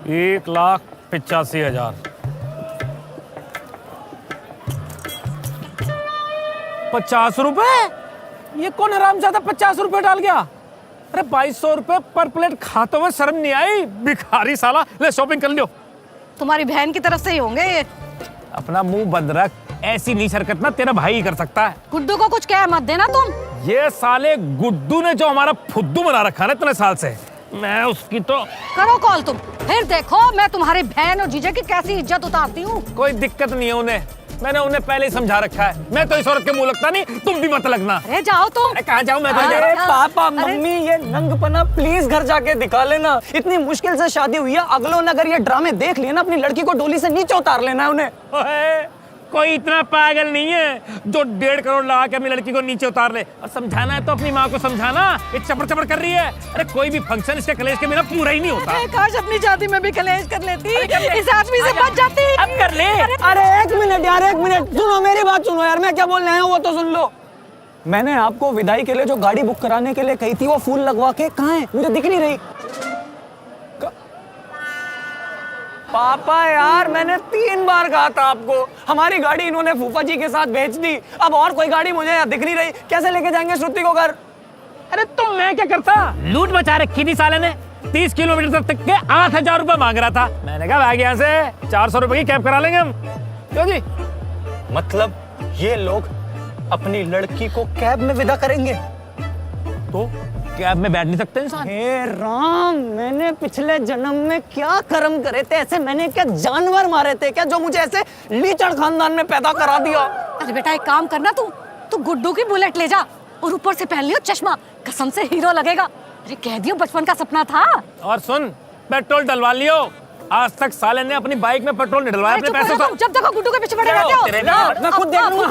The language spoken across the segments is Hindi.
1,85,000। 50 रुपए? ये कौन हरामजादा 50 रुपए डाल गया? अरे 2200 रुपए पर प्लेट खाते हुए शर्म नहीं आई? भिखारी साला। ले शॉपिंग कर लियो। तुम्हारी बहन की तरफ से ही होंगे ये। अपना मुंह बंद रख, ऐसी नीच हरकत ना तेरा भाई ही कर सकता है। गुड्डू को कुछ कह मत देना तुम। ये साले गुड्डू ने जो हमारा फुद्दू बना रखा है इतने साल से, मैं उसकी तो करो कॉल तुम, फिर देखो मैं तुम्हारी बहन और जीजा की कैसी इज्जत उतारती हूँ। कोई दिक्कत नहीं है उन्हें, मैंने उन्हें पहले ही समझा रखा है। मैं तो इस औरत के मुंह लगता नहीं, तुम भी मत लगना। अरे जाओ तुम। कहाँ जाऊँ मैं? अरे पापा मम्मी ये नंगपना प्लीज घर जाके दिखा लेना। इतनी मुश्किल से शादी हुई है, अगलों ने अगर ये ड्रामे देख लिए ना, अपनी लड़की को डोली से नीचे उतार लेना है उन्हें। कोई इतना पागल नहीं है जो 1.5 करोड़ लगा के अपनी लड़की को नीचे उतार ले। और समझाना है तो अपनी माँ को समझाना, ये चपड़ चपड़ कर रही है। अरे कोई भी फंक्शन इसके कलेश के बिना पूरा ही नहीं होता। काश अपनी शादी में भी कलेश कर लेती, इस आदमी से बच जाती। अब कर ले। अरे एक मिनट यार, एक मिनट सुनो, मेरी बात सुनो यार, मैं क्या बोल रहा हूँ वो तो सुन लो। मैंने आपको विदाई के लिए जो गाड़ी बुक कराने के लिए कही थी, वो फूल लगवा के कहाँ है? मुझे दिख नहीं रही। पापा यार मैंने 3 बार कहा था आपको, हमारी गाड़ी इन्होंने फूफा जी के साथ भेज दी। अब और कोई गाड़ी मुझे दिख नहीं रही, कैसे लेके जाएंगे श्रुति को घर? अरे तो मैं क्या करता? लूट मचा रखी थी साले ने। 30 किलोमीटर तक के 8,000 रुपए मांग रहा था। मैंने कहा भाग यहाँ से, 400 रुपए की कैब करा लेंगे हम। क्यों जी? मतलब ये लोग अपनी लड़की को कैब में विदा करेंगे? तो कैब में बैठ नहीं सकते इंसान? हे राम, मैंने पिछले जन्म में क्या कर्म करे थे? ऐसे मैंने क्या जानवर मारे थे क्या, जो मुझे ऐसे लीचड़ खानदान में पैदा करा दिया? अरे बेटा एक काम करना, तू गुड्डू की बुलेट ले जा और ऊपर से पहन लियो चश्मा, कसम से हीरो लगेगा। अरे कह दियो बचपन का सपना था। और सुन, पेट्रोल डलवा लियो। आज तक साले ने अपनी बाइक में पेट्रोल नहीं डलवाया अपने पैसों से। जब देखो गुड्डू के पीछे पड़े रहते हो। मैं खुद देख लूंगा।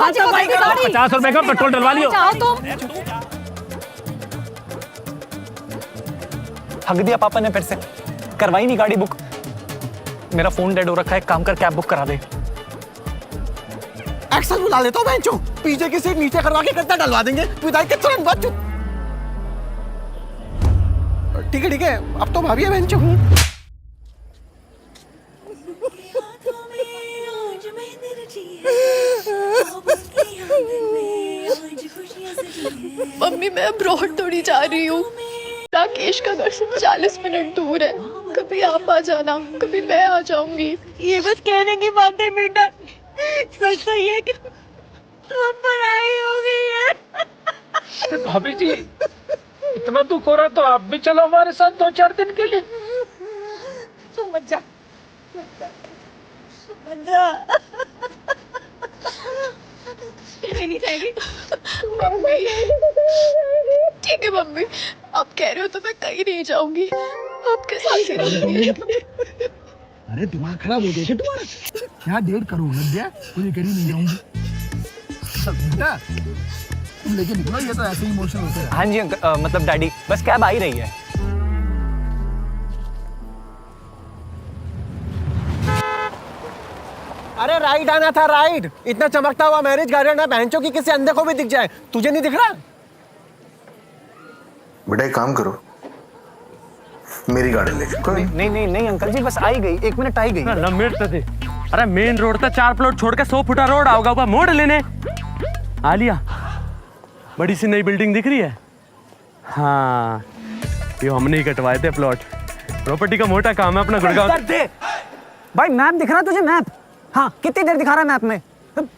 50 रुपए का पेट्रोल डलवा लियो। जाओ तुम। हक दिया पापा ने फिर से, करवाई नहीं गाड़ी बुक। मेरा फोन डेड हो रखा है, काम कर कैब बुक करा दे। एक्शन बुला लेता हूँ बेंचो, पीछे की सीट नीचे करवा के कितना डलवा देंगे, विदाई के तुरंत बाद। ठीक है अब तो भाभी है बेंचो। मम्मी मैं अब्रॉड थोड़ी जा रही हूँ, राकेश का घर से 40 मिनट दूर है। कभी आप आ जाना, कभी मैं आ जाऊंगी। ये बस कहने की बात है बेटा, सच तो ये कि तुम पढ़ाई हो गई है। भाभी जी इतना दुख हो रहा तो आप भी चलो हमारे साथ 2-4 दिन के लिए। तुम मत जा, मत जा। नहीं जाएगी मम्मी। ठीक है मम्मी, आप कह रहे हो तो मैं कहीं नहीं जाऊंगी, आपके साथ ही रहूंगी। अरे दिमाग खराब हो गया क्या तुम्हारा? क्या 1.5 करोड़ लग गया, मुझे कहीं नहीं जाऊंगी। बेटा तुम लेके निकलो, ये तो ऐसे ही इमोशनल होते हैं। हाँ जी मतलब डैडी, बस कैब आ ही रही है। अरे राइड आना था, राइड। इतना चमकता हुआ मैरिज गार्डन है, बहनचों की किसी अंधे को भी दिख जाए, तुझे नहीं दिख रहा? बेटा एक काम करो, मेरी गाड़ी लेके। कोई नहीं अंकल जी, बस आई गई, 1 मिनट आई गई। अरे मेन रोड था, 4 प्लॉट छोड़ के 100 फुटा रोड आओगा ऊपर मोड़ लेने। आलिया बड़ी सी नई बिल्डिंग दिख रही है? हाँ ये हमने ही कटवाए थे प्लॉट। प्रॉपर्टी का मोटा काम है अपना गुड़गांव। भाई मैप दिख रहा है तुझे? मैप? हाँ कितनी देर दिखा रहा है मैप में?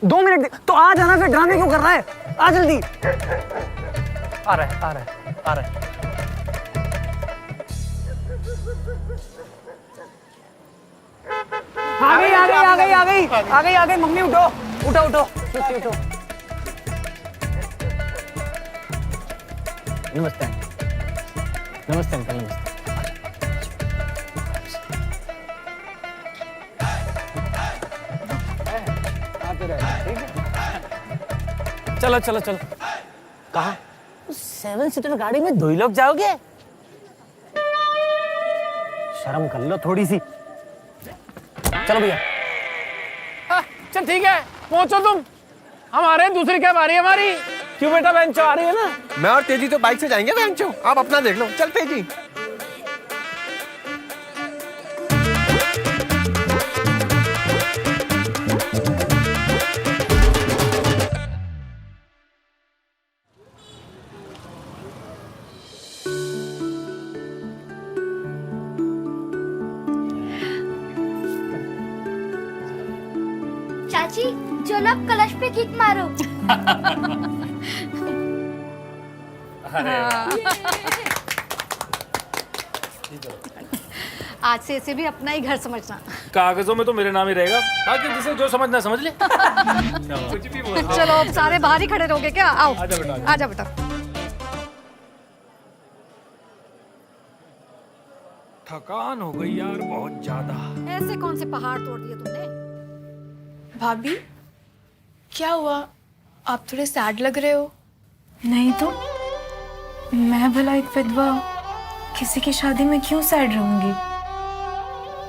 2 मिनट तो आ जाना, फिर ड्रामे क्यों कर रहा है? आ जल्दी। आ रहा है। आ गई मम्मी, उठो। नमस्ते अंकल, नमस्ते। चलो कहाँ? 7 सीटर गाड़ी में 2 ही लोग जाओगे? शर्म कर लो थोड़ी सी। चलो भैया। चल ठीक है, पहुंचो तुम। हम आ रहे हैं, दूसरी कैब आ रही है हमारी। क्यों बेटा, बेंचो आ रही है ना? मैं और तेजी तो बाइक से जाएंगे बेंचो, आप अपना देख लो। चल तेजी। चाची चलो अब कलश पे किक मारो। आज से इसे भी अपना ही घर समझना। कागजों में तो मेरे नाम ही रहेगा, बाकी जिसे जो समझना समझ ले। कुछ भी बोल। चलो अब सारे बाहर ही खड़े रहोगे क्या? आओ आजा बेटा, आजा बेटा। थकान हो गई यार बहुत ज्यादा। ऐसे कौन से पहाड़ तोड़ दिए तुमने? भाभी क्या हुआ, आप थोड़े सैड लग रहे हो। नहीं तो मैं भला एक विधवा किसी की शादी में क्यों सैड रहूंगी?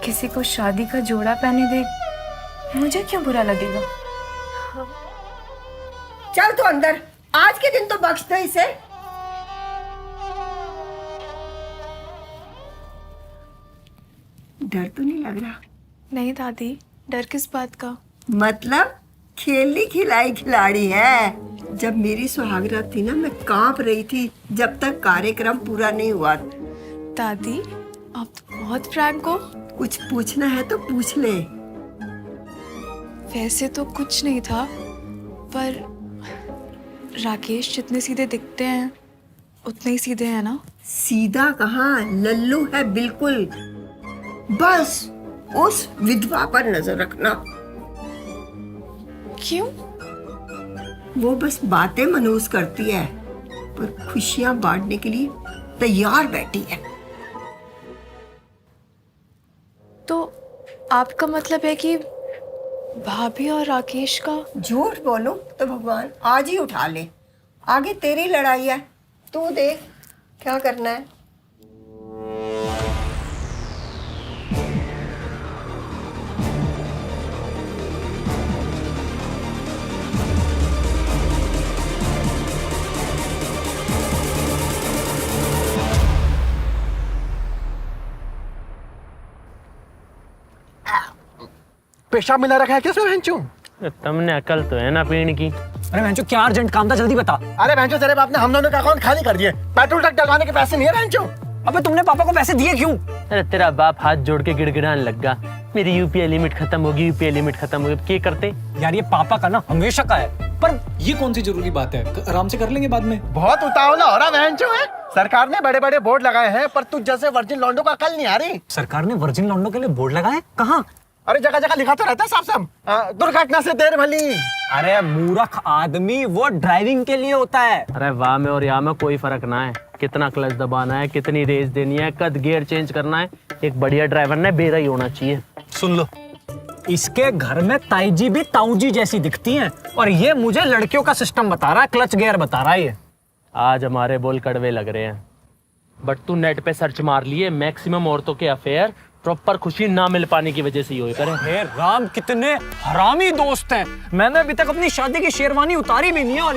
किसी को शादी का जोड़ा पहने देख मुझे क्यों बुरा लगेगा? चल तो अंदर, आज के दिन तो बख्श दे इसे। डर तो नहीं लग रहा? नहीं दादी, डर किस बात का? मतलब खेली खिलाई खिलाड़ी है। जब मेरी सुहागरात थी ना, मैं कांप रही थी जब तक कार्यक्रम पूरा नहीं हुआ। दादी आप तो बहुत फ्रैंक हो। कुछ पूछना है तो पूछ ले। वैसे तो कुछ नहीं था, पर राकेश जितने सीधे दिखते हैं उतने ही सीधे हैं ना? सीधा कहाँ, लल्लू है बिल्कुल। बस उस विधवा पर नजर रखना। क्यों? वो बस बातें मनहूस करती है, पर खुशियां बांटने के लिए तैयार बैठी है। तो आपका मतलब है कि भाभी और राकेश का? झूठ बोलो तो भगवान आज ही उठा ले। आगे तेरी लड़ाई है, तू देख क्या करना है। पेशाब मिला रखा है किसमें भैंचू? तुमने अकल तो है ना पीने की। अरे भैंचो क्या अर्जेंट काम था, जल्दी बता। अरे भैंचू तेरे बाप ने हम दोनों का अकाउंट खाली कर दिए। पेट्रोल तक डलवाने के पैसे नहीं है भैंचू। अबे तुमने पापा को पैसे दिए क्यों? अरे तेरा बाप हाथ जोड़ के गिड़गिड़ाने लगा, मेरी यूपीआई लिमिट खत्म होगी, यूपीआई लिमिट खत्म होगी। क्या करते यार ये पापा का ना हमेशा का है, पर ये कौन सी जरूरी बात है, आराम से कर लेंगे बाद में। बहुत उतावला हो रहा भैंचू है। सरकार ने बड़े बड़े बोर्ड लगाए हैं, पर तुझ जैसे वर्जिन लौंडों का अकल नहीं आ रही। सरकार ने वर्जिन लौंडों के लिए बोर्ड लगाए? कहाँ? अरे जगह जगह लिखा तो रहता है साफ साफ, दुर्घटना से देर भली। अरे मूर्ख आदमी, वो ड्राइविंग के लिए होता है। अरे वाह में और यहाँ में कोई फर्क ना है, कितना क्लच दबाना है, कितनी रेस देनी है, कद गियर चेंज करना है। एक बढ़िया ड्राइवर ने बेरा ही होना चाहिए। सुन लो, इसके घर में ताईजी भी ताऊजी जैसी दिखती हैं, और ये मुझे लड़कियों का सिस्टम बता रहा है, क्लच गियर बता रहा है ये। आज हमारे बोल कड़वे लग रहे हैं, बट तू नेट पे सर्च मार लिए, मैक्सिमम औरतों के अफेयर प्रॉपर खुशी ना मिल पाने की वजह से ही करे। हे राम, कितने हरामी दोस्त हैं। मैंने अभी तक अपनी शादी की शेरवानी उतारी भी नहीं है, और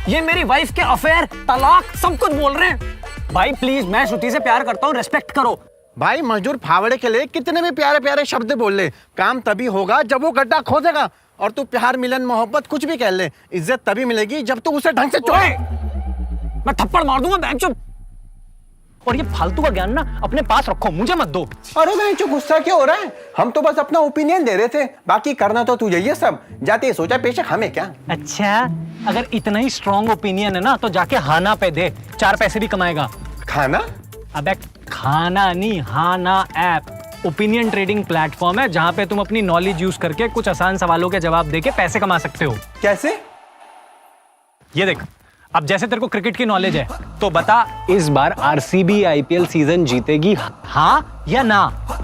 ये मेरी वाइफ के अफेयर, तलाक, सब कुछ बोल रहे हैं। भाई प्लीज, मैं श्रुति से प्यार करता हूँ, रेस्पेक्ट करो। भाई मजदूर फावड़े के लिए कितने भी प्यारे प्यारे शब्द बोल ले, काम तभी होगा जब वो गड्ढा खोदेगा। और तू प्यार मिलन मोहब्बत कुछ भी कह ले, इज्जत तभी मिलेगी जब तू उसे ढंग से छोड़े। मैं थप्पड़ मार दूंगा बेंचो। और ये फालतू का ज्ञान ना अपने पास रखो, मुझे मत दो। अरे बेंचो गुस्सा क्यों हो रहा है? हम तो बस अपना ओपिनियन दे रहे थे, बाकी करना तो तुझे ये सब। जाते सोचा पेशक हमें क्या। अच्छा, अगर इतना ही स्ट्रॉन्ग ओपिनियन है ना तो जाके हाना पे दे, 4 पैसे भी कमाएगा। खाना? अबे खाना नहीं, हाना ऐप ओपिनियन ट्रेडिंग प्लेटफॉर्म है, जहां पे तुम अपनी नॉलेज यूज करके कुछ आसान सवालों के जवाब देके पैसे कमा सकते हो। कैसे? ये देख, अब जैसे तेरे को क्रिकेट की नॉलेज है, तो बता इस बार आरसीबी आईपीएल सीजन जीतेगी, हाँ या ना?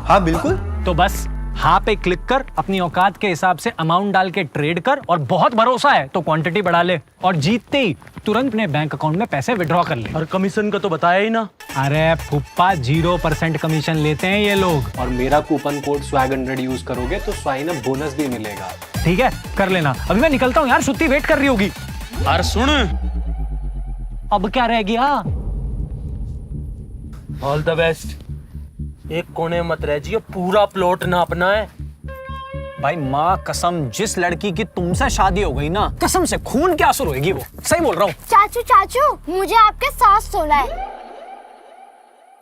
हाँ बिल्कुल। तो बस हाँ पे क्लिक कर, अपनी औकात के हिसाब से अमाउंट डाल के ट्रेड कर, और बहुत भरोसा है तो क्वांटिटी बढ़ा ले, और जीतते ही तुरंत अपने बैंक अकाउंट में पैसे विड्रॉ कर ले। और कमीशन का तो बताया ही ना। अरे फुप्पा, 0% कमीशन लेते हैं ये लोग। और मेरा कूपन कोड swag100 यूज करोगे तो स्वाइन अप बोनस भी मिलेगा। ठीक है, कर लेना। अभी मैं निकलता हूँ यार, श्रुति वेट कर रही होगी। और सुन, अब क्या रह गया? All the best. एक कोने मत रह जियो, पूरा प्लॉट ना अपना है। भाई माँ कसम, जिस लड़की की तुमसे शादी हो गई ना, कसम से खून के आंसू रोएगी वो। सही बोल रहा हूँ। चाचू चाचू, मुझे आपके साथ सोना है।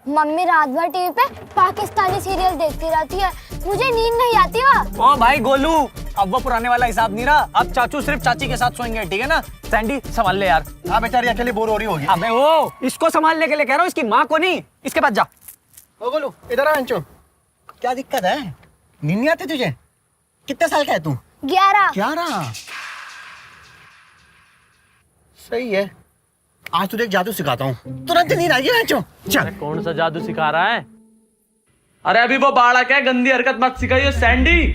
मम्मी रात भर टीवी पे पाकिस्तानी सीरियल देखती रहती है, मुझे नींद नहीं आती वो। ओ भाई गोलू, अब वो पुराने वाला हिसाब नहीं रहा। अब चाचू सिर्फ चाची के साथ सोएंगे, ठीक है ना? सैंडी संभाल ले यार। हाँ बेचारी अकेले बोर हो रही होगी। अबे वो इसको संभालने के लिए कह रहा हूँ, इसकी माँ को नहीं। इसके पास जा। ओ बोलो इधर आ अंचो। क्या दिक्कत है? नींद नहीं आती तुझे? कितने साल का है तू? 11। 11। सही है, आज तुझे एक जादू सिखाता हूँ, तुरंत नींद आएगी अंचो। चल। कौन सा जादू सिखा रहा है? अरे अभी वो बालक है, गंदी हरकत मत सिखाइए सैंडी।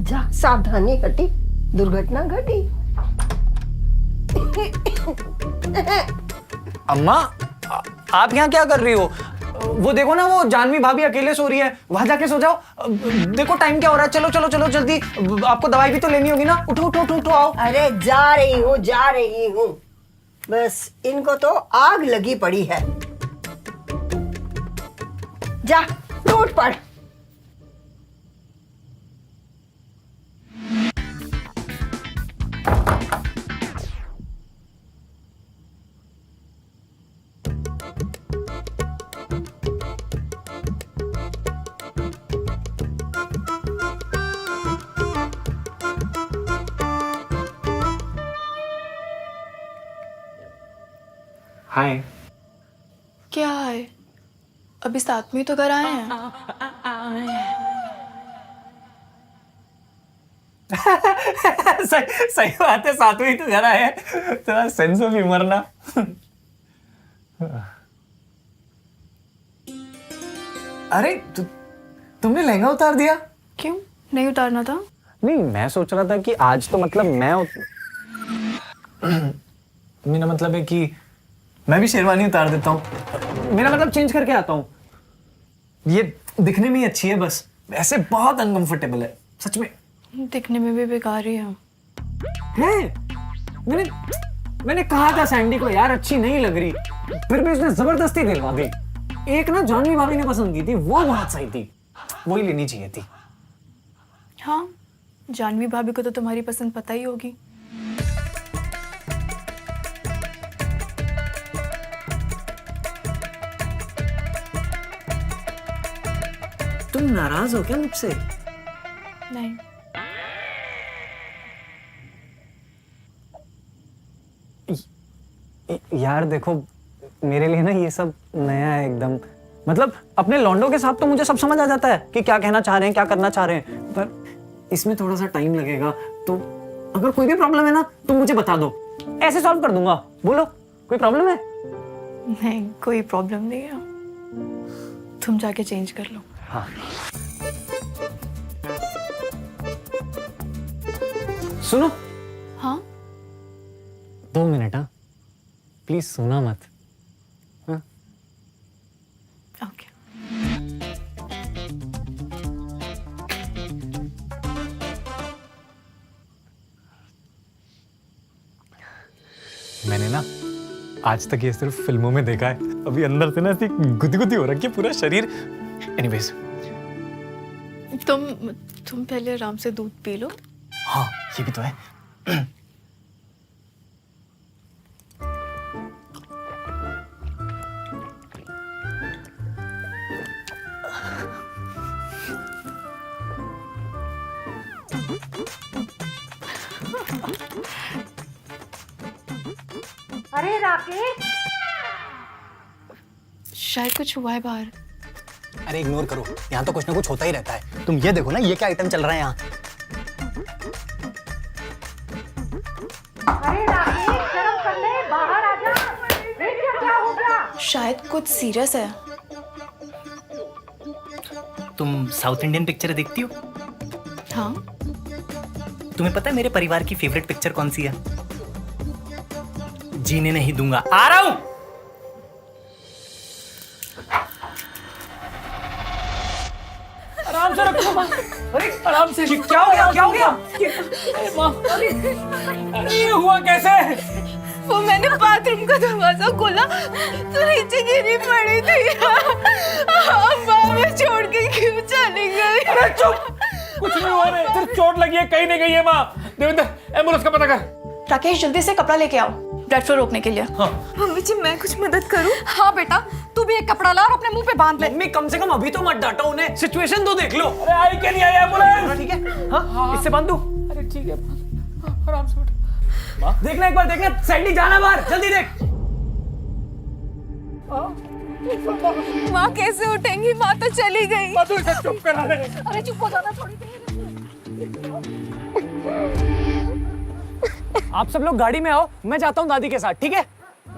जा, सावधानी घटी, दुर्घटना घटी। अम्मा, आप यहाँ क्या कर रही हो? वो देखो ना, वो जानवी भाभी अकेले सो रही है, वहां जाके सो जाओ। देखो टाइम क्या हो रहा है, चलो चलो चलो जल्दी। आपको दवाई भी तो लेनी होगी ना। उठो उठो उठो उठो, आओ। अरे जा रही हूँ। बस इनको तो आग लगी पड़ी है। जा, टूट पड़। हाय। क्या है? अभी साथ में तो घर आए हैं। सही बात है, साथ में ही तो घर आए हैं। थोड़ा सेंस ऑफ ह्यूमर ना। अरे तुमने लहंगा उतार दिया? क्यों नहीं उतारना था? नहीं, मैं सोच रहा था कि आज तो मतलब मेरा मतलब है कि मैं भी शेरवानी उतार देता हूँ। मेरा मतलब चेंज करके आता हूँ। ये दिखने में ही अच्छी है, बस ऐसे बहुत अनकंफर्टेबल है सच में। दिखने में भी बेकार ही है। मैंने कहा था सैंडी को यार अच्छी नहीं लग रही, फिर भी उसने जबरदस्ती दिलवा दी। एक ना जानवी भाभी ने पसंद की थी, वो बहुत सही थी, वही लेनी चाहिए थी। हाँ, जानवी भाभी को तो तुम्हारी पसंद पता ही होगी। तुम नाराज हो क्या मुझसे? नहीं। यार देखो, मेरे लिए ना ये सब नया है एकदम। मतलब अपने लौंडों के साथ तो मुझे सब समझ आ जाता है कि क्या कहना चाह रहे हैं, क्या करना चाह रहे हैं, पर इसमें थोड़ा सा टाइम लगेगा। तो अगर कोई भी प्रॉब्लम है ना, तुम मुझे बता दो, ऐसे सॉल्व कर दूंगा। बोलो, कोई प्रॉब्लम है? नहीं, कोई प्रॉब्लम नहीं है। तुम जाके चेंज कर लो। हाँ। सुनो। हाँ? 2 मिनट। हाँ, प्लीज सुना मत। हाँ? ओके। मैंने ना आज तक ये सिर्फ फिल्मों में देखा है, अभी अंदर से ना ऐसी गुदगुदी हो रखी है पूरा शरीर। एनीवेज, तुम पहले आराम से दूध पी लो। हाँ, ये भी तो है। अरे राकेश, शायद कुछ हुआ है बाहर। अरे इग्नोर करो, यहाँ तो कुछ ना कुछ होता ही रहता है। तुम ये देखो ना, ये क्या आइटम चल रहा है यहाँ। अरे राकेश, शर्म कर ले, बाहर आ जा। देख क्या हो गया? शायद कुछ सीरियस है। तुम साउथ इंडियन पिक्चर देखती हो? हाँ। तुम्हें पता है मेरे परिवार की फेवरेट पिक्चर कौन सी है? जीने नहीं दूंगा। आ रहा हूं। आराम से रखो माँ। अरे आराम से। क्या हो गया? क्या हो गया? अरे माँ, अरे ये हुआ कैसे? वो मैंने बाथरूम का दरवाजा खोला तो नीचे गिरी पड़ी थी। अम्मा मैं छोड़ के क्यों चली गई? अरे चुप, कुछ नहीं हुआ रे, सिर्फ चोट लगी है, कहीं नहीं गई है माँ। देवेंद्र, एम्बुलेंस का पता कर। राकेश, जल्दी से कपड़ा लेके आओ ब्लड फ्लो रोकने के लिए। मम्मी जी, मैं कुछ मदद करूं? हाँ बेटा, तू भी भी एक कपड़ा ला और अपने मुंह पे बांध ले। मम्मी कम से कम अभी तो मत डांटो उन्हें, सिचुएशन तो देख लो। अरे आई क्या नहीं आई एम्बुलेंस? ठीक है हाँ इससे बांध दो। अरे ठीक है, आराम से बैठो। देखना एक बार, देखना सैंडी जाना बाहर, जल्दी देख। माँ कैसे उठेंगी? माँ तो चली गई। तू इसे चुप करा दे। अरे चुप हो जाना थोड़ी देर। आप सब लोग गाड़ी में आओ, मैं जाता हूँ दादी के साथ, ठीक है?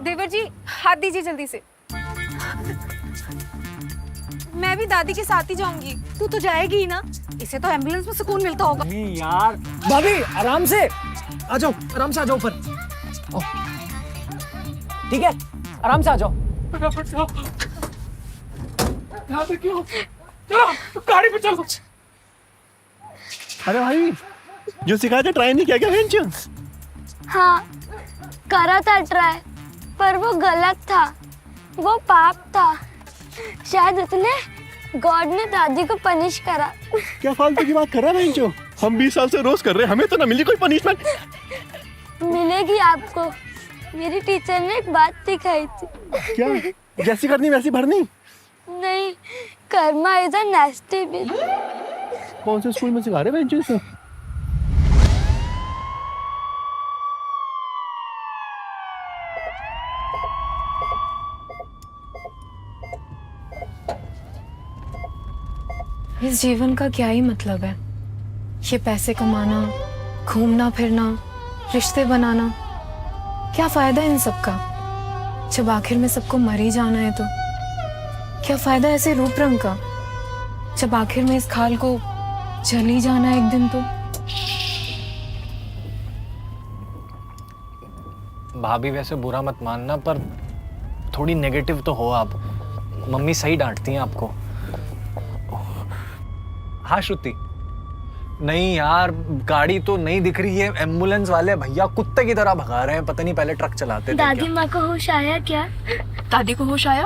देवर जी हाथ दीजिए जल्दी से। मैं भी दादी के साथ ही जाऊंगी। तू तो जाएगी ही ना, इसे तो एम्बुलेंस में सुकून मिलता होगा। नहीं यार भाभी आराम से आ जाओ, आराम से आ जाओ ऊपर। ठीक है आराम से आ जाओ। फटाफट जाओ। ध्यान रखियो। चलो गाड़ी पे चलो। अरे भाई जो सिखाया था ट्राई नहीं किया क्या बेंच? हाँ करा था ट्राई, पर वो गलत था, वो पाप था। शायद इसलिए गॉड ने दादी को पनिश करा। क्या फालतू की बात कर रहा है बेंचो? हम 20 साल से रोज कर रहे हैं, हमें तो ना मिली कोई पनिशमेंट। मिलेगी आपको, मेरी टीचर ने एक बात सिखाई थी। क्या? जैसी करनी वैसी भरनी? नहीं, कर्मा इज अ नेस्टी बिच। कौन से स्कूल में सिखा रहे बेंचो इसे? इस जीवन का क्या ही मतलब है? ये पैसे कमाना, घूमना फिरना, रिश्ते बनाना, क्या फायदा इन सब का जब आखिर में सबको मर ही जाना है? तो क्या फायदा ऐसे रूप रंग का जब आखिर में इस खाल को जल ही जाना है एक दिन? तो भाभी वैसे बुरा मत मानना, पर थोड़ी नेगेटिव तो हो आप। मम्मी सही डांटती हैं आपको। हाँ श्रुति, नहीं यार गाड़ी तो नहीं दिख रही है। एम्बुलेंस वाले भैया कुत्ते की तरह भगा रहे हैं, पता नहीं पहले ट्रक चलाते थे दादी क्या। माँ को होश आया क्या? दादी को होश आया?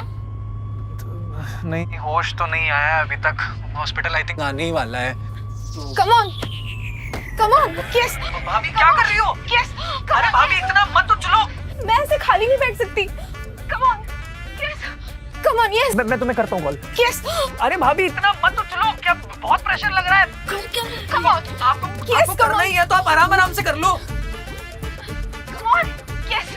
नहीं होश तो नहीं आया अभी तक। हॉस्पिटल आई थिंक आने ही वाला है। Come on yes. भाभी क्या कर रही हो? यस अरे भाभी इतना मत उछलो। मैं ऐसे खाली नहीं बैठ सकती। Come on yes, come on yes मैं तुम्हें करता हूँ कॉल। यस। अरे भाभी इतना मत उछलो, क्या बहुत प्रेशर लग रहा है? कम ऑन आपको करना ही है तो आप आराम आराम से कर लो। Come on yes.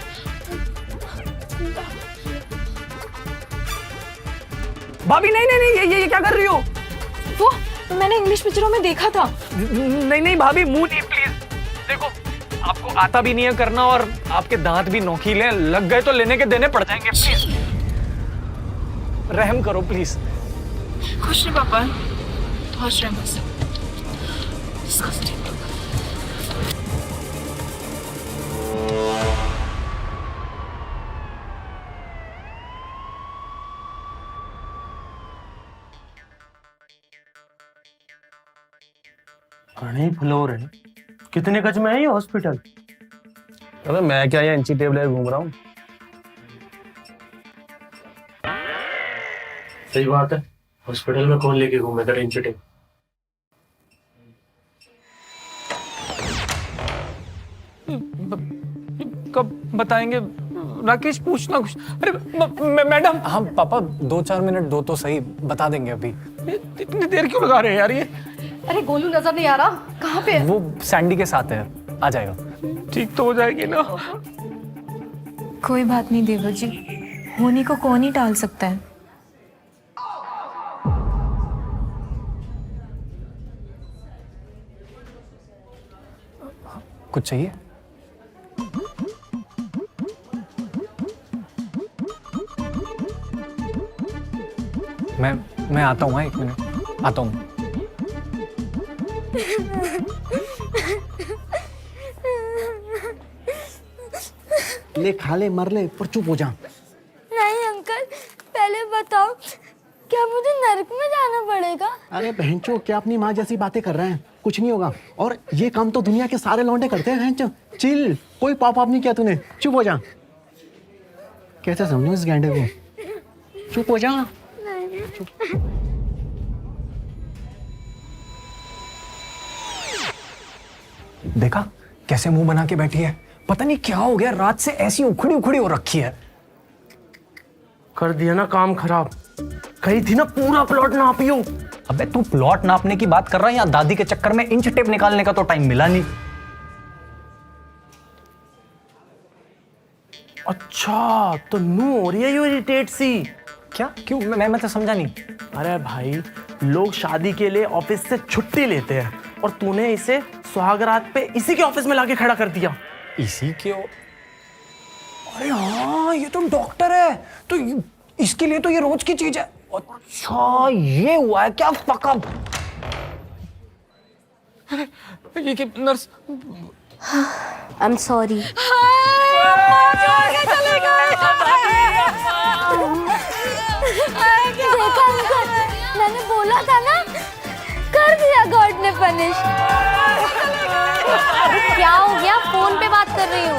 भाभी नहीं नहीं नहीं, ये क्या कर रही हो? वो मैंने इंग्लिश पिक्चरों में देखा था। नहीं नहीं भाभी मुंह नहीं प्लीज। देखो आपको आता भी नहीं है करना और आपके दांत भी नोकीले हैं, लग गए तो लेने के देने पड़ जाएंगे। प्लीज रहम करो प्लीज। खुश रहे पापा, खुश रहे बस। Disgusting. घने फ्लोर है, कितने गज में है ये हॉस्पिटल? अबे मैं क्या यहाँ इंची टेप लेकर घूम रहा हूँ? सही बात है, हॉस्पिटल में कौन लेके घूमेगा इंची टेप? कब बताएंगे राकेश? पूछना कुछ। अरे मैडम। हाँ पापा 2-4 मिनट दो तो सही, बता देंगे अभी। इतनी देर क्यों लगा रहे हैं यार ये? अरे गोलू नजर नहीं आ रहा, कहाँ पे है? वो सैंडी के साथ है, आ जाएगा। ठीक तो हो जाएगी ना? कोई बात नहीं देवर जी, होने को कौन ही टाल सकता है। कुछ चाहिए? मैं आता हूँ, 1 मिनट आता हूँ। ले खा ले मर ले, पर चुप हो जा। नहीं अंकल, पहले बताओ क्या मुझे नरक में जाना पड़ेगा? अरे बहनचो क्या अपनी माँ जैसी बातें कर रहे हैं, कुछ नहीं होगा। और ये काम तो दुनिया के सारे लौंडे करते हैं बहनचो। चिल, कोई पाप नहीं किया तूने, चुप हो जा। कैसे समझूं इस गैंडे को? चुप हो जा। देखा कैसे मुंह बना के बैठी है? पता नहीं क्या हो गया, रात से ऐसी उखड़ी उखड़ी हो रखी है। कर दिया ना काम खराब। कही थी ना पूरा प्लॉट नापियो। अबे तू प्लॉट नापने की बात कर रहा है या दादी के चक्कर में इंच टेप निकालने का तो टाइम मिला नहीं। अच्छा तो नू हो रही है ये इरिटेट सी। क्या क्यों? मैं तो समझा नहीं। अरे भाई लोग शादी के लिए ऑफिस से छुट्टी लेते हैं और तूने इसे सुहागरात पे इसी के ऑफिस में लाके खड़ा कर दिया। इसी के अरे हाँ ये तो डॉक्टर है, तो इसके लिए तो ये रोज की चीज है। अच्छा ये हुआ है क्या? फकअप। ये कि नर्स आई एम सॉरी। देखा अंकल, मैंने बोला था ना, कर दिया गॉड ने पनिश। क्या हो गया? फोन पे बात कर रही हूँ।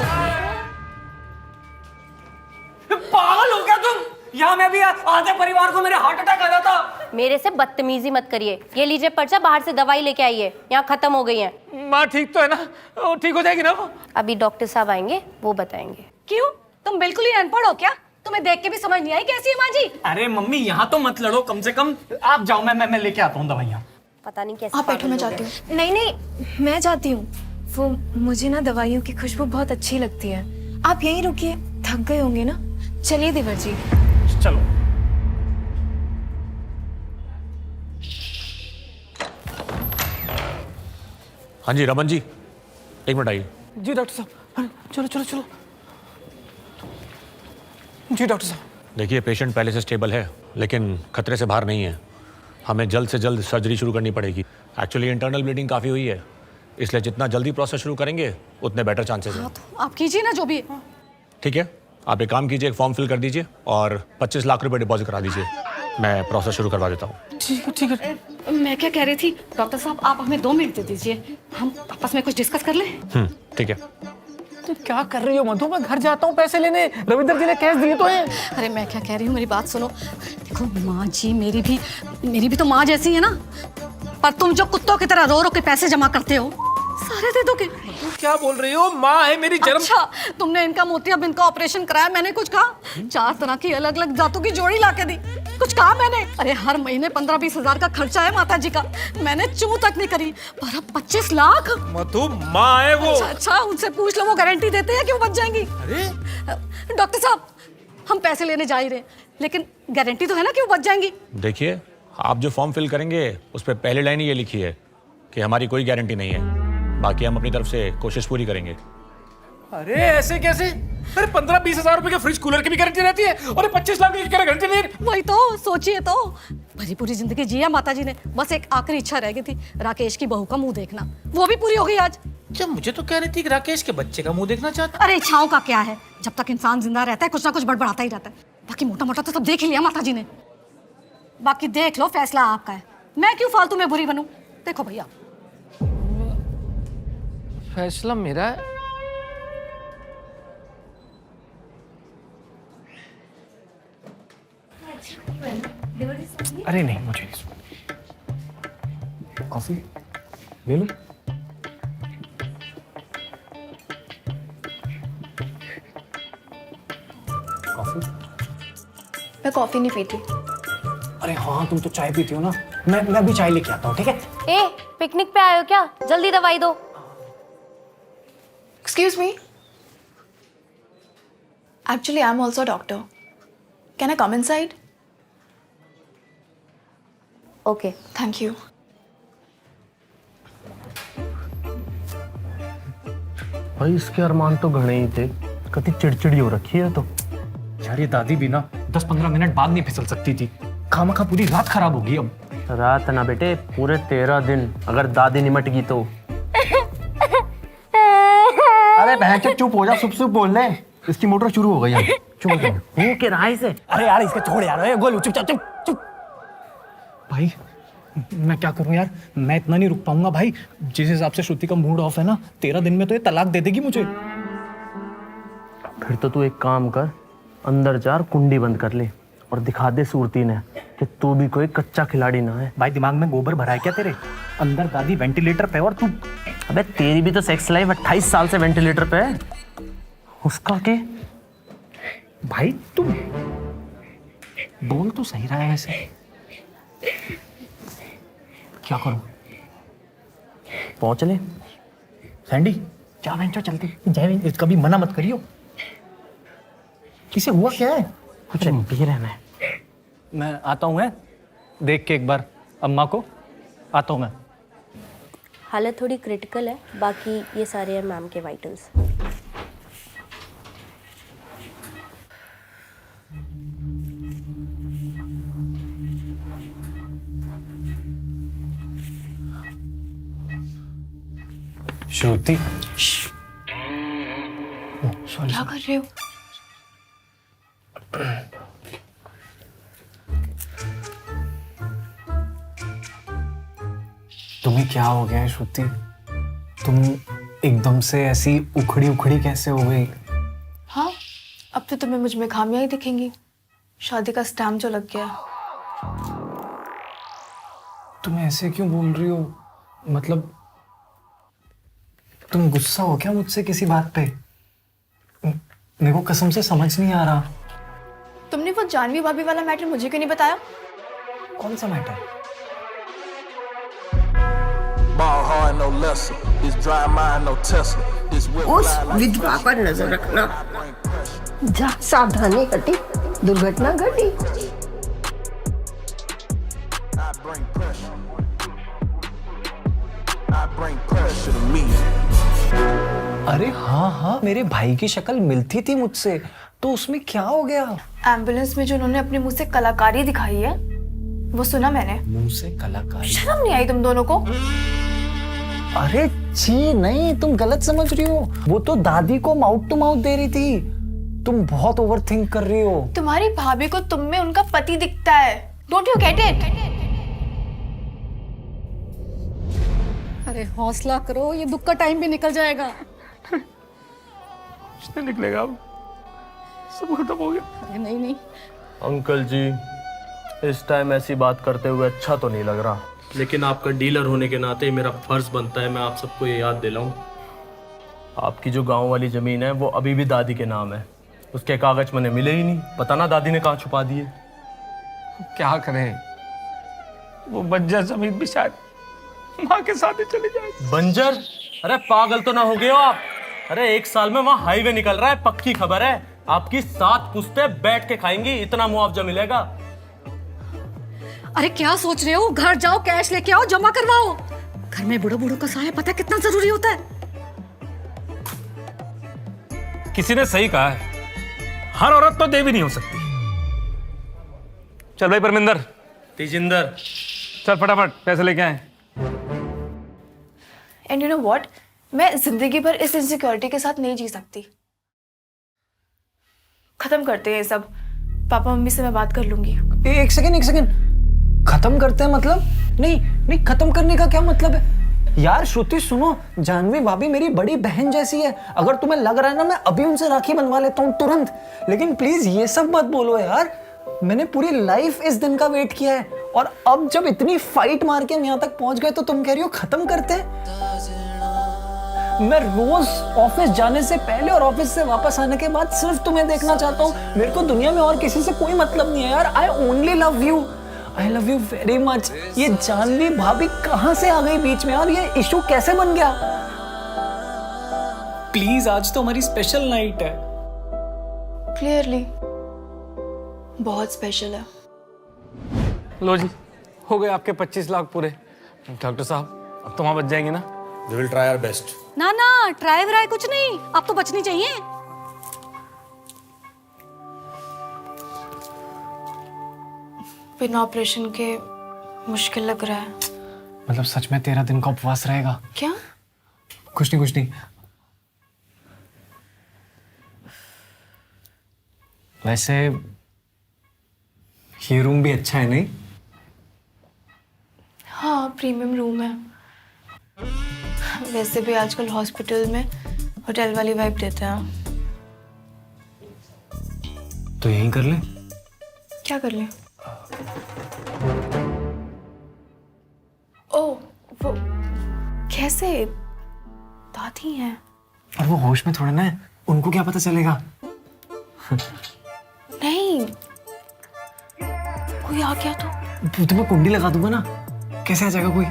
पागल हो गया तुम? यहाँ मैं भी आधे परिवार को मेरे हार्ट अटैक आ जाता। मेरे से बदतमीजी मत करिए। ये लीजिए पर्चा, बाहर से दवाई लेके आइए, यहाँ खत्म हो गई है। माँ ठीक तो है ना? वो ठीक हो जाएगी ना? वो अभी डॉक्टर साहब आएंगे, वो बताएंगे। क्यों? तुम बिल्कुल ही अनपढ़ हो क्या? तुम्हें देख के भी समझ नहीं आई कैसी है माँ जी? अरे मम्मी यहाँ तो मत लड़ो, कम से कम आप जाओ, मैं लेके आता हूँ दवाइयाँ। पता नहीं कैसे। आप बैठो, मैं जाती हूँ। नहीं नहीं मैं जाती हूँ। वो मुझे ना दवाइयों की खुशबू बहुत अच्छी लगती है। आप यहीं रुकिए, थक गए होंगे ना। चलिए देवर जी। चलो। हाँ जी रमन जी, एक मिनट आइए। जी डॉक्टर साहब, चलो चलो चलो। जी डॉक्टर साहब। देखिए पेशेंट पहले से स्टेबल है लेकिन खतरे से बाहर नहीं है। हमें जल्द से जल्द सर्जरी शुरू करनी पड़ेगी। एक्चुअली इंटरनल ब्लीडिंग काफ़ी हुई है, इसलिए जितना जल्दी प्रोसेस शुरू करेंगे उतने बेटर चांसेस हैं। तो आप कीजिए ना जो भी। ठीक है, आप एक काम कीजिए, एक फॉर्म फिल कर दीजिए और 25 लाख रुपए डिपॉजिट करा दीजिए। मैं प्रोसेस शुरू करवा देता हूँ। ठीक है। मैं क्या कह रही थी डॉक्टर साहब, आप हमें 2 मिनट दे दीजिए, हम आपस में कुछ डिस्कस कर लें। ठीक है। तो क्या कर रही हो मधु? मैं घर जाता हूँ पैसे लेने, रविंदर जी ने कैश दिए तो हैं। अरे मैं क्या कह रही हूँ, मेरी बात सुनो। देखो माँ जी, मेरी भी तो माँ जैसी है ना, पर तुम जो कुत्तों की तरह रो रो के पैसे जमा करते हो, सारे दे दोगे। क्या बोल रही हो? माँ है मेरी जन्म। अच्छा, तुमने इनका मोतियाबिंद इनका ऑपरेशन कराया, मैंने कुछ कहा? 4 तरह की अलग अलग जातों की जोड़ी ला के दी, कुछ कहा मैंने? अरे हर महीने 15-20 हजार का खर्चा है माता जी का, मैंने चूं तक नहीं करी। पर अब 25 लाख। मधु माँ है वो। अच्छा उनसे पूछ लो, वो गारंटी देते हैं कि वो बच जाएंगी। अरे डॉक्टर साहब, हम पैसे लेने जा ही रहे, लेकिन गारंटी तो है ना कि वो बच जाएंगी? देखिए आप जो फॉर्म फिल करेंगे उस पर पहली लाइन ये लिखी है कि हमारी कोई गारंटी नहीं है, बाकी हम अपनी तरफ से कोशिश पूरी करेंगे। अरे ऐसे कैसे? अरे 15-20 हजार रुपए के फ्रिज कूलर की भी गारंटी रहती है और 25 लाख की गारंटी नहीं। वही तो सोचिए, तो भरी पूरी जिंदगी जिया माता जी ने, बस एक आखिरी इच्छा रह गई थी, राकेश की बहू का मुंह देखना, वो भी पूरी हो गई आज। जब मुझे तो कह रही थी कि राकेश के बच्चे का मुंह देखना चाहता। अरे इच्छाओं का क्या है, जब तक इंसान जिंदा रहता है कुछ ना कुछ बड़बड़ाता ही रहता है। बाकी मोटा मोटा तो सब देख ही लिया माता जी ने, बाकी देख लो, फैसला आपका है। मैं क्यों फालतू में बुरी बनूं? देखो भैया, फैसला मेरा है। अरे नहीं, मुझे कॉफी ले लो। कॉफी? मैं कॉफी नहीं पीती। अरे हाँ तुम तो चाय पीती हो ना, मैं भी चाय लेके आता हूँ, ठीक है? ए, पिकनिक पे आए हो क्या? जल्दी दवाई दो। Excuse me. Actually, I'm also a doctor. Can I come inside? Okay. Thank you. भाई इसके अरमान तो घने ही थे, कति चिड़चिड़ी हो रखी है। तो यार ये दादी भी ना 10-15 मिनट बाद नहीं फिसल सकती थी, खामखा पूरी रात खराब होगी। अब रात ना बेटे, पूरे 13 दिन अगर दादी निमट गई तो। अरे बहन चुप हो जा, सुप बोल ले, इसकी मोटर शुरू हो गई है। चुप हो मुंह के राय से। अरे यार इसका छोड़ यार, गोलू चुप चुप चुप। भाई मैं क्या करूं यार, मैं इतना नहीं रुक पाऊंगा भाई। जिस हिसाब से श्रुति का मूड ऑफ है ना, 13 दिन में तो ये तलाक दे देगी मुझे। फिर तो तू एक काम कर, अंदर जा, कुंडी बंद कर ले और दिखा दे सूरती ने कि तू भी कोई कच्चा खिलाड़ी ना है। भाई दिमाग में गोबर भरा है क्या तेरे? अंदर दादी वेंटिलेटर पे और तू। अबे तेरी भी तो सेक्स लाइफ 28 साल से वेंटिलेटर पे है, उसका के? भाई तू बोल तो सही रहा है वैसे। क्या करूं? पहुंच ले सैंडी जा बेंचो चलते। जय कभी मना मत करियो। किसे हुआ क्या है? कुछ नहीं, पी रहे मैं आता हूँ, है देख के एक बार अम्मा को। आता हूँ मैं। हालत थोड़ी क्रिटिकल है, बाकी ये सारे हैं मैम के वाइटल्स। श्रुति क्या कर रहे हो? तुम्हें क्या हो गया है श्रुति? तुम एकदम से ऐसी उखड़ी उखड़ी कैसे हो गई? हाँ, अब तो तुम्हें मुझ में खामियां ही दिखेंगी। शादी का स्टैम्प जो लग गया। तुम ऐसे क्यों बोल रही हो? मतलब तुम गुस्सा हो क्या मुझसे किसी बात पे? मेरे को कसम से समझ नहीं आ रहा। तुमने वो जानवी भाभी वाला मैटर मुझे क्यों नहीं बताया? कौन सा मैटर? उस विधवा पर नजर रखना। जा सावधानी घटी, दुर्घटना घटी। अरे हाँ हाँ, मेरे भाई की शक्ल मिलती थी मुझसे, तो उसमें क्या हो गया? एम्बुलेंस में जो उन्होंने अपने मुंह से कलाकारी दिखाई है, वो सुना मैंने। मुंह से कलाकारी? शर्म नहीं आई तुम दोनों को? अरे जी नहीं, तुम गलत समझ रही हो। वो तो दादी को माउथ टू माउथ दे रही थी। तुम बहुत ओवर थिंक कर रही हो। तुम्हारी भाभी को तुम में उनका पति दिखता है। Don't you get it? अरे हौसला करो, ये दुख का टाइम भी निकल जाएगा। कुछ नहीं निकलेगा, अब सब खत्म हो गया। अरे नहीं नहीं, अंकल जी, इस टाइम ऐसी बात करते हुए अच्छा तो नहीं लग रहा, लेकिन आपका डीलर होने के नाते मेरा फर्ज बनता है मैं आप सबको ये याद दिलाऊं। आपकी जो गांव वाली जमीन है वो अभी भी दादी के नाम है। उसके कागज मैंने मिले ही नहीं, पता ना दादी ने कहाँ छुपा दिए। क्या करें, वो बंजर जमीन भी शायद माँ के साथ ही चली जाए। बंजर? अरे पागल तो ना हो गए हो आप? अरे 1 साल में वहाँ हाईवे निकल रहा है, पक्की खबर है। आपकी 7 पुश्तें बैठ के खाएंगी, इतना मुआवजा मिलेगा। अरे क्या सोच रहे हो? घर जाओ, कैश लेके आओ, जमा करवाओ। घर में बूढ़ो बूढ़ो का सहाय पता है कितना जरूरी होता है। किसी ने सही कहा है, हर औरत तो देवी नहीं हो सकती। चल भाई परमिंदर, तेजिंदर, चल फटाफट पैसे लेके आए। एंड यू नो व्हाट, मैं जिंदगी भर इस इनसिक्योरिटी के साथ नहीं जी सकती। खत्म करते हैं ये सब। पापा मम्मी से मैं बात कर लूंगी। एक सेकंड, खत्म करते हैं मतलब? नहीं नहीं, खत्म करने का क्या मतलब है यार? श्रुति सुनो, जानवी भाभी मेरी बड़ी बहन जैसी है। अगर तुम्हें लग रहा है ना मैं अभी उनसे राखी बनवा लेता हूँ तुरंत, लेकिन प्लीज ये सब मत बोलो यार। मैंने पूरी लाइफ इस दिन का वेट किया है, और अब जब इतनी फाइट मार के हम यहाँ तक पहुंच गए तो तुम कह रही हो खत्म करते हैं? मैं रोज ऑफिस जाने से पहले और ऑफिस से वापस आने के बाद सिर्फ तुम्हें देखना चाहता हूँ। मेरे को दुनिया में और किसी से कोई मतलब नहीं है यार। I only love you, I love you very much. ये जानवी भाभी कहाँ से आ गई बीच में, और ये इशू कैसे बन गया? प्लीज, आज तो हमारी स्पेशल नाइट है। क्लियरली बहुत स्पेशल है। लो जी, हो गए आपके 25 लाख पूरे। डॉक्टर साहब, अब तो वहां बच जाएंगे ना? We will try our best. ना ना, ट्राई व्राई कुछ नहीं, अब तो बचनी चाहिए। बिना ऑपरेशन के मुश्किल लग रहा है। मतलब सच में 13 दिन का उपवास रहेगा? क्या? कुछ नहीं। वैसे ये रूम भी अच्छा है नहीं? हाँ, प्रीमियम रूम है। वैसे भी आजकल हॉस्पिटल में होटल वाली वाइब देते हैं। तो यहीं कर ले। क्या कर ले? ओह, वो कैसे? दादी हैं। और वो होश में थोड़ा ना है, उनको क्या पता चलेगा? नहीं, कोई आ गया तो मैं कुंडी लगा दूंगा ना, कैसे आ जाएगा कोई?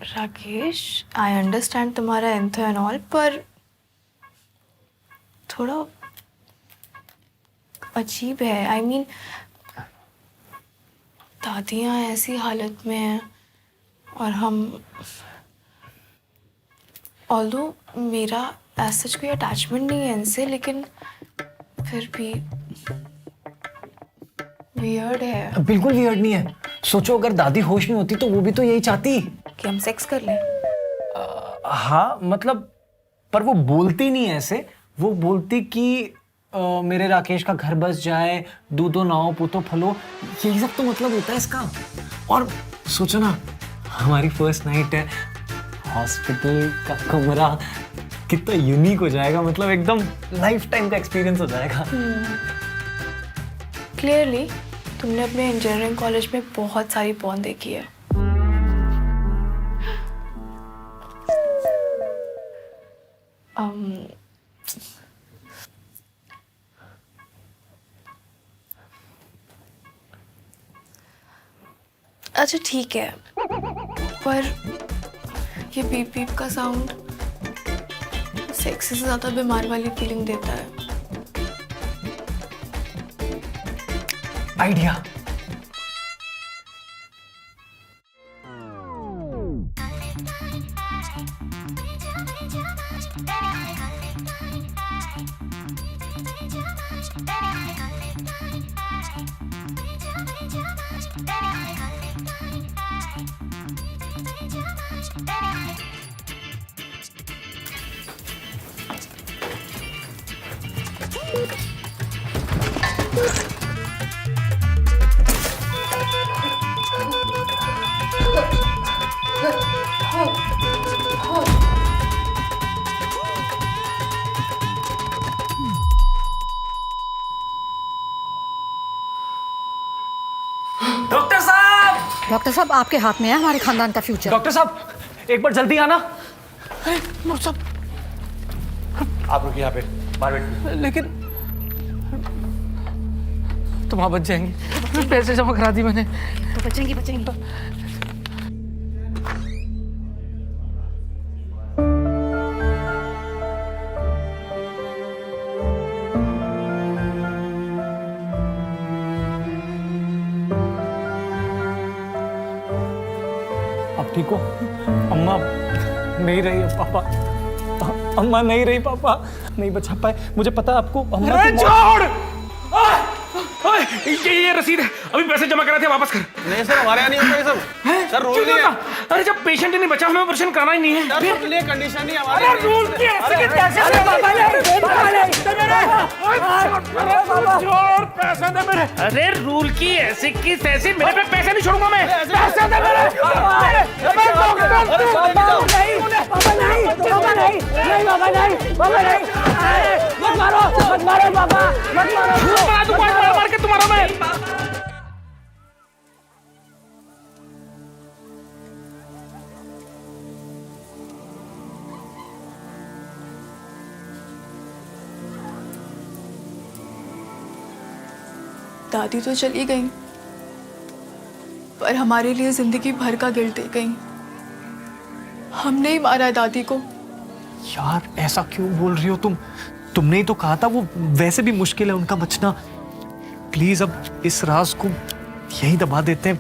राकेश, आई अंडरस्टैंड तुम्हारा एंथो एंड ऑल, पर थोड़ा अजीब है। आई मीन दादियाँ ऐसी हालत में हैं और हम, ऑल्दो मेरा एज सच कोई अटैचमेंट नहीं है इनसे, लेकिन फिर भी वियर्ड है। बिल्कुल वियर्ड नहीं है। सोचो अगर दादी होश में होती तो वो भी तो यही चाहती कि हम सेक्स कर लें। हाँ मतलब, पर वो बोलती नहीं है ऐसे। वो बोलती कि मेरे राकेश का घर बस जाए, दूधो नाओ पूतो फलो, यही सब तो मतलब होता है इसका। और सोचो ना, हमारी फर्स्ट नाइट है, हॉस्पिटल का कमरा कितना यूनिक हो जाएगा, मतलब एकदम लाइफ टाइम का एक्सपीरियंस हो जाएगा। क्लियरली तुमने अपने इंजीनियरिंग कॉलेज में बहुत सारी पॉर्न देखी है। अच्छा ठीक है, पर ये बीप बीप का साउंड सेक्स से ज्यादा बीमार वाली फीलिंग देता है। आइडिया। डॉक्टर साहब, आपके हाथ में है हमारे खानदान का फ्यूचर। डॉक्टर साहब, एक बार जल्दी आना। डॉक्टर साहब, आप रुकिए यहाँ पे, बाहर बैठिए। लेकिन तुम वहां बच जाएंगे, पैसे जमा करा दी मैंने। तो बचेंगी बचेंगी। आप ठीक हो? अम्मा नहीं रही है, पापा, अम्मा नहीं रही, पापा नहीं बचा पाए। मुझे पता है आपको अम्मा अरे छोड़! ये रसीद है, अभी पैसे जमा करा थे, वापस कर। नहीं सर, हमारे यहाँ नहीं होता ये सब। सर रूल नहीं है। अरे जब पेशेंट ही नहीं बचा, हमें ऑपरेशन करना ही नहीं है। सर रूल नहीं है, कंडीशन नहीं है हमारे। अरे रूल की ऐसे के पैसे दे बाबा, छोड़ पैसे दे मेरे। अरे रूल की ऐसे की तैसे, मेरे पे पैसे नहीं छोड़ूंगा मैं। पैसे दे मेरे। मत मारो बाबा, मत मारो, मार के तुम्हारा मैं। दादी तो चली गई, पर हमारे लिए जिंदगी भर का गिल्ट दे गई। हमने ही मारा है दादी को। यार ऐसा क्यों बोल रही हो तुम? तुमने ही तो कहा था वो वैसे भी मुश्किल है उनका बचना। प्लीज अब इस राज को यही दबा देते हैं।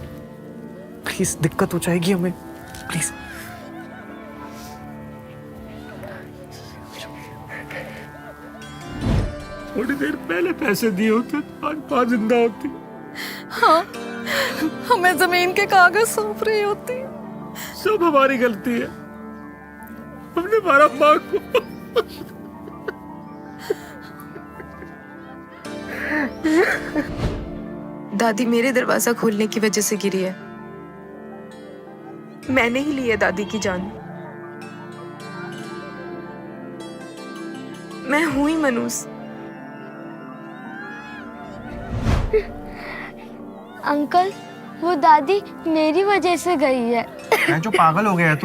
प्लीज, दिक्कत हो जाएगी हमें, प्लीज। थोड़ी देर पहले पैसे दिए होते तो आज मां जिंदा होती। हाँ, हमें जमीन के कागज सौंप रही होती। सब हमारी गलती है, हमने मारा मां को। दादी मेरे दरवाजा खोलने की वजह से गिरी है। मैंने ही ली है दादी की जान। मैं हूं ही मनूस। अंकल, वो दादी मेरी वजह से गई है। मैं जो पागल हो गया है तू।